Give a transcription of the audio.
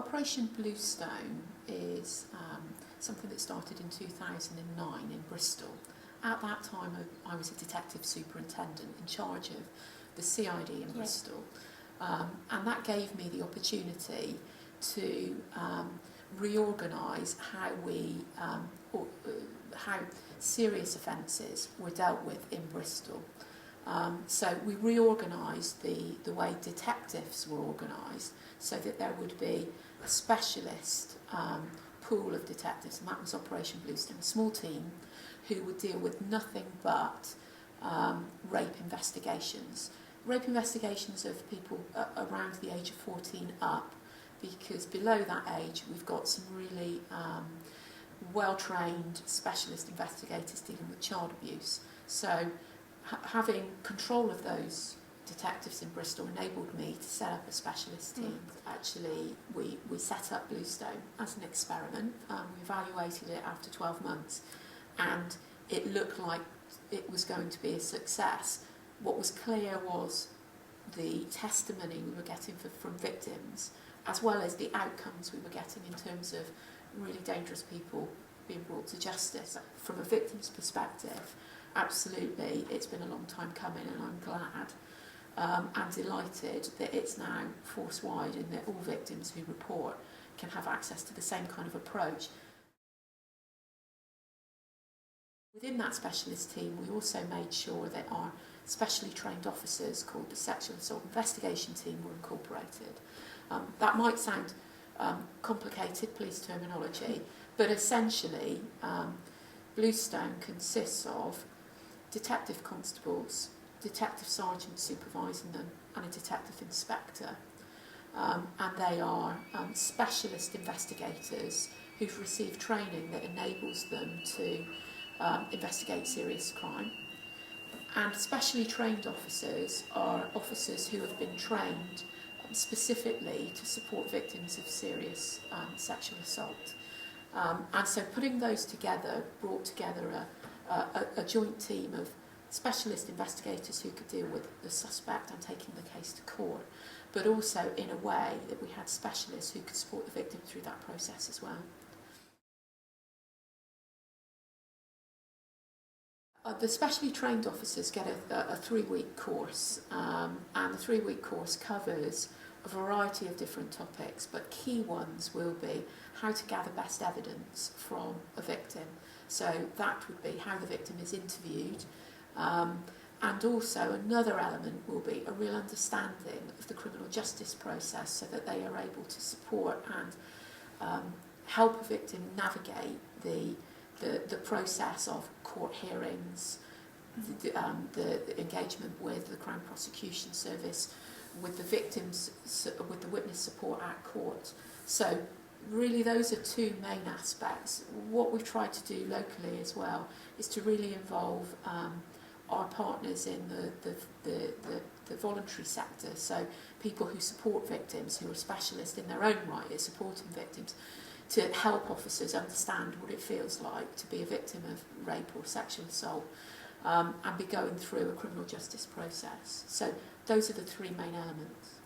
Operation Bluestone is something that started in 2009 in Bristol. At that time, I was a detective superintendent in charge of the CID in Bristol, and that gave me the opportunity to reorganise how serious offences were dealt with in Bristol. So we reorganised the way detectives were organised so that there would be a specialist pool of detectives, and that was Operation Bluestone, a small team who would deal with nothing but rape investigations. Rape investigations of people around the age of 14 up, because below that age we've got some really well-trained specialist investigators dealing with child abuse. So having control of those detectives in Bristol enabled me to set up a specialist team. Actually, we set up Bluestone as an experiment. We evaluated it after 12 months and it looked like it was going to be a success. What was clear was the testimony we were getting from victims, as well as the outcomes we were getting in terms of really dangerous people being brought to justice. From a victim's perspective, absolutely, it's been a long time coming, and I'm glad and delighted that it's now force-wide and that all victims who report can have access to the same kind of approach. Within that specialist team, we also made sure that our specially trained officers, called the Sexual Assault Investigation Team, were incorporated. That might sound complicated, police terminology, but essentially Bluestone consists of detective constables, detective sergeants supervising them, and a detective inspector. And they are specialist investigators who've received training that enables them to investigate serious crime. And specially trained officers are officers who have been trained specifically to support victims of serious sexual assault. And so putting those together brought together a joint team of specialist investigators who could deal with the suspect and taking the case to court, but also in a way that we had specialists who could support the victim through that process as well. The specially trained officers get a 3-week course, and the 3-week course covers a variety of different topics, but key ones will be how to gather best evidence from a victim. So that would be how the victim is interviewed, and also another element will be a real understanding of the criminal justice process so that they are able to support and help a victim navigate the process of court hearings, the engagement with the Crown Prosecution Service, with the victims, with the witness support at court. So really those are two main aspects. What we've tried to do locally as well is to really involve our partners in the voluntary sector, so people who support victims, who are specialists in their own right at supporting victims, to help officers understand what it feels like to be a victim of rape or sexual assault, and be going through a criminal justice process. So those are the three main elements.